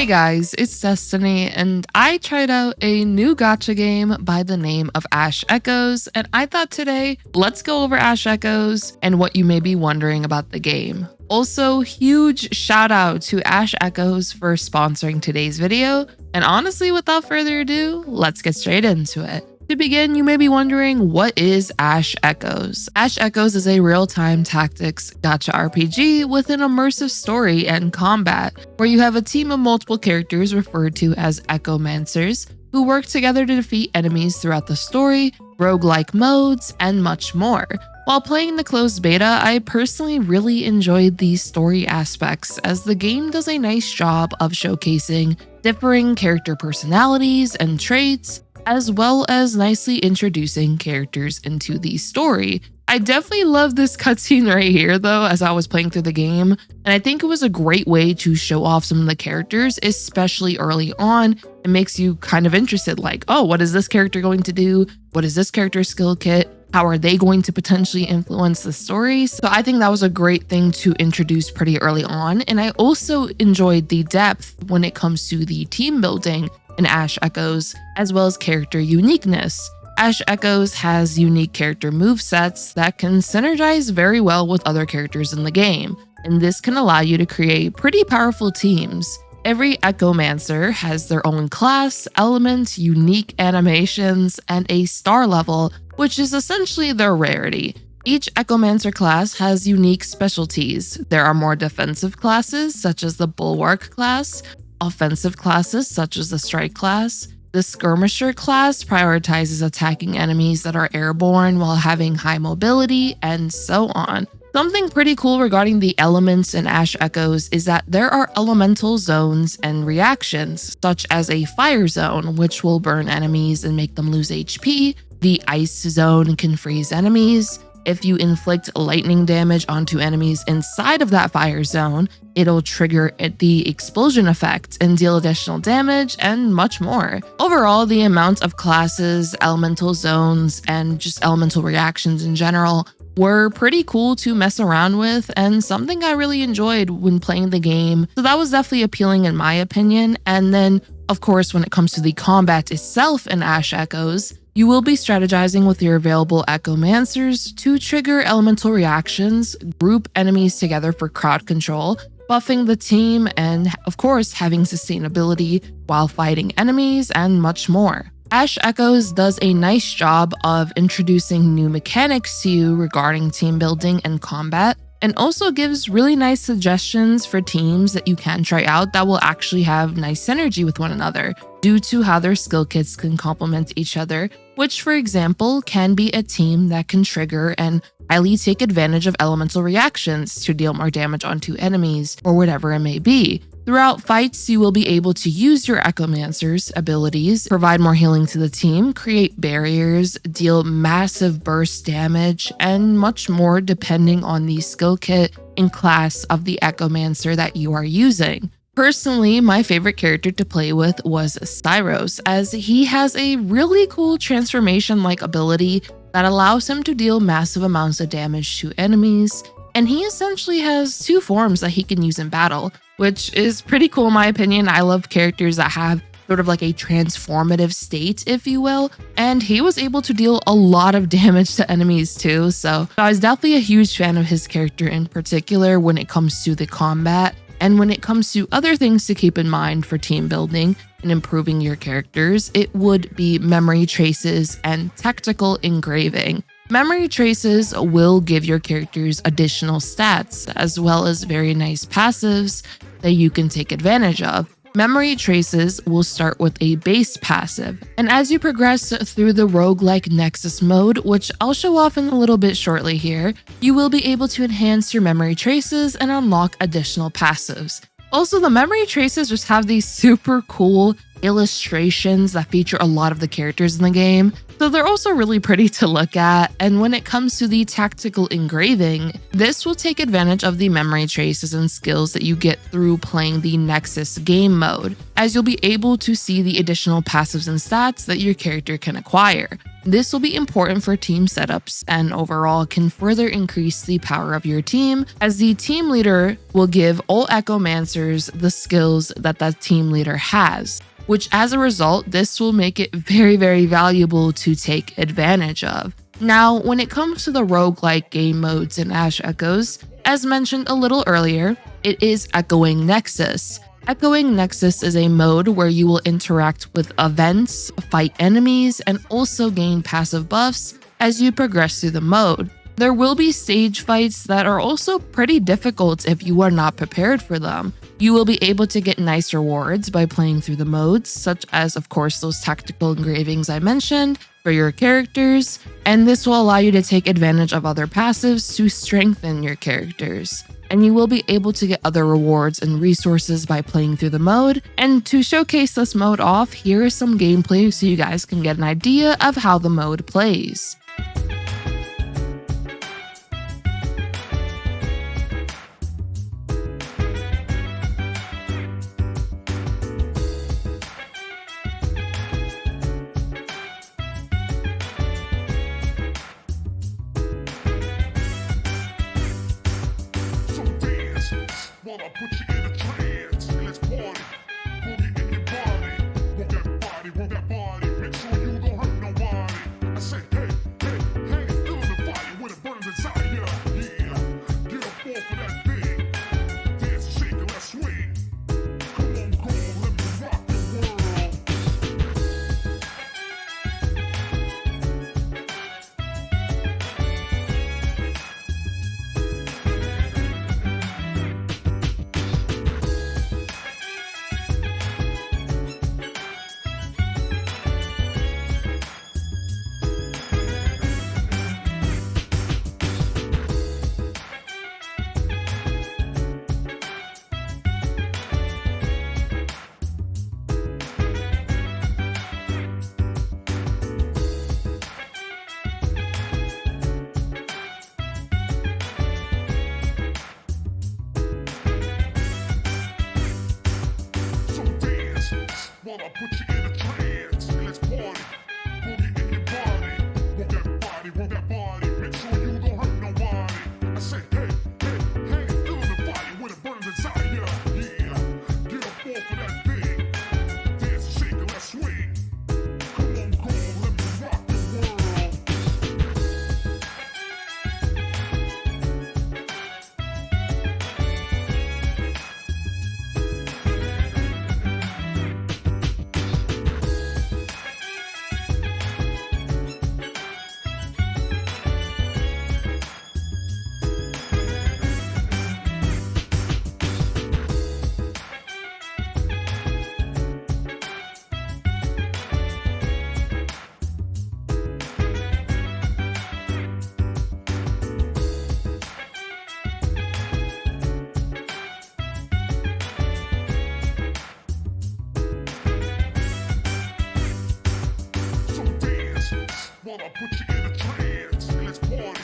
Hey guys, it's Destiny, and I tried out a new gacha game by the name of Ash Echoes, and I thought today, let's go over Ash Echoes and what you may be wondering about the game. Also, huge shout out to Ash Echoes for sponsoring today's video, and honestly, without further ado, let's get straight into it. To begin, you may be wondering, what is Ash Echoes? Ash Echoes is a real-time tactics gacha RPG with an immersive story and combat, where you have a team of multiple characters referred to as Echomancers, who work together to defeat enemies throughout the story, roguelike modes, and much more. While playing the closed beta, I personally really enjoyed these story aspects, as the game does a nice job of showcasing differing character personalities and traits, as well as nicely introducing characters into the story. I definitely love this cutscene right here though as I was playing through the game, and I think it was a great way to show off some of the characters, especially early on. It makes you kind of interested, like, oh, what is this character going to do? What is this character's skill kit? How are they going to potentially influence the story? So I think that was a great thing to introduce pretty early on, and I also enjoyed the depth when it comes to the team building in Ash Echoes, as well as character uniqueness. Ash Echoes has unique character movesets that can synergize very well with other characters in the game, and this can allow you to create pretty powerful teams. Every Echomancer has their own class, element, unique animations, and a star level, which is essentially their rarity. Each Echomancer class has unique specialties. There are more defensive classes, such as the Bulwark class, offensive classes such as the Strike class. The Skirmisher class prioritizes attacking enemies that are airborne while having high mobility, and so on. Something pretty cool regarding the elements in Ash Echoes is that there are elemental zones and reactions, such as a fire zone, which will burn enemies and make them lose HP. The ice zone can freeze enemies. If you inflict lightning damage onto enemies inside of that fire zone, it'll trigger the explosion effect and deal additional damage, and much more. Overall, the amount of classes, elemental zones, and just elemental reactions in general were pretty cool to mess around with, and something I really enjoyed when playing the game. So that was definitely appealing in my opinion. And then, of course, when it comes to the combat itself in Ash Echoes, you will be strategizing with your available Echomancers to trigger elemental reactions, group enemies together for crowd control, buffing the team, and of course having sustainability while fighting enemies, and much more. Ash Echoes does a nice job of introducing new mechanics to you regarding team building and combat, and also gives really nice suggestions for teams that you can try out that will actually have nice synergy with one another due to how their skill kits can complement each other, which, for example, can be a team that can trigger and highly take advantage of elemental reactions to deal more damage onto enemies, or whatever it may be. Throughout fights, you will be able to use your Echomancer's abilities, provide more healing to the team, create barriers, deal massive burst damage, and much more depending on the skill kit and class of the Echomancer that you are using. Personally, my favorite character to play with was Cyros, as he has a really cool transformation-like ability that allows him to deal massive amounts of damage to enemies, and he essentially has two forms that he can use in battle, which is pretty cool in my opinion. I love characters that have sort of like a transformative state, if you will, and he was able to deal a lot of damage to enemies too, so I was definitely a huge fan of his character in particular when it comes to the combat. And when it comes to other things to keep in mind for team building and improving your characters, it would be memory traces and tactical engraving. Memory traces will give your characters additional stats, as well as very nice passives that you can take advantage of. Memory traces will start with a base passive, and as you progress through the roguelike Nexus mode, which I'll show off in a little bit shortly here, you will be able to enhance your memory traces and unlock additional passives. Also, the memory traces just have these super cool illustrations that feature a lot of the characters in the game. So they're also really pretty to look at. And when it comes to the tactical engraving, this will take advantage of the memory traces and skills that you get through playing the Nexus game mode, as you'll be able to see the additional passives and stats that your character can acquire. This will be important for team setups and overall can further increase the power of your team, as the team leader will give all Echomancers the skills that that team leader has, which as a result, this will make it very, very valuable to take advantage of. Now, when it comes to the roguelike game modes in Ash Echoes, as mentioned a little earlier, it is Echoing Nexus. Echoing Nexus is a mode where you will interact with events, fight enemies, and also gain passive buffs as you progress through the mode. There will be stage fights that are also pretty difficult if you are not prepared for them. You will be able to get nice rewards by playing through the modes, such as, of course, those tactical engravings I mentioned for your characters, and this will allow you to take advantage of other passives to strengthen your characters. And you will be able to get other rewards and resources by playing through the mode. And to showcase this mode off, here is some gameplay so you guys can get an idea of how the mode plays. While I put you in a trance, let's party. Boogie in your body, work that body, make sure you don't hurt nobody. I say, hey, hey, hey, feel the fire with a burning desire. Yeah, get up off of that thing, dance and shake and let's swing. Come on, go on, let me rock the world. While I put you in a trance, let's party. Boogie in your body, work that body, make sure you don't hurt nobody. I say, hey, hey, hey, feel the fire with a burning desire. Yeah, get up off of that thing, dance and shake and let's swing. Come on, go on, let me rock the world. While I put you in a trance, let's party.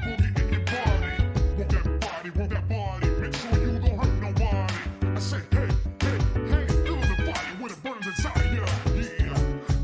Boogie in your body, work that body, make sure you don't hurt nobody. I say, hey, hey, hey, feel the fire with a burning desire. Yeah,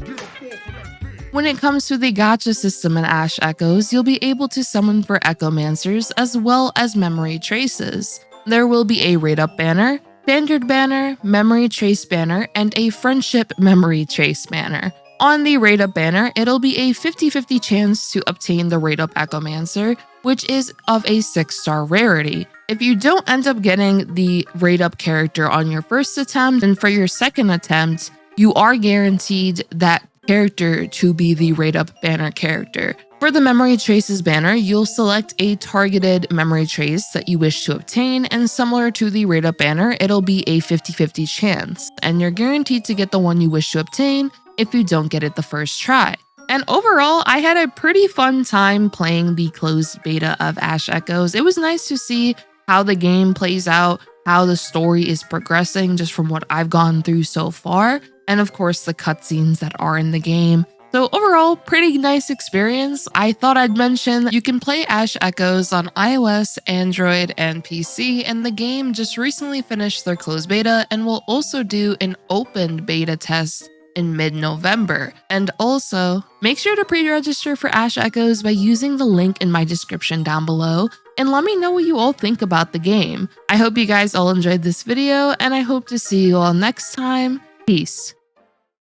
get up off of that thing. When it comes to the gacha system in Ash Echoes, you'll be able to summon for Echomancers as well as memory traces. There will be a rate up banner, standard banner, memory trace banner, and a friendship memory trace banner. On the rate up banner, it'll be a 50-50 chance to obtain the rate up Echomancer, which is of a 6-star rarity. If you don't end up getting the rate up character on your first attempt, and for your second attempt, you are guaranteed that character to be the rate up banner character. For the memory traces banner, you'll select a targeted memory trace that you wish to obtain, and similar to the rate up banner, it'll be a 50-50 chance, and you're guaranteed to get the one you wish to obtain if you don't get it the first try. And overall, I had a pretty fun time playing the closed beta of Ash Echoes. It was nice to see how the game plays out, how the story is progressing just from what I've gone through so far. and of course the cutscenes that are in the game. So overall, pretty nice experience. I thought I'd mention you can play Ash Echoes on iOS, Android, and PC, and the game just recently finished their closed beta and will also do an open beta test in mid-November. And also, make sure to pre-register for Ash Echoes by using the link in my description down below, and let me know what you all think about the game. I hope you guys all enjoyed this video, and I hope to see you all next time. Peace.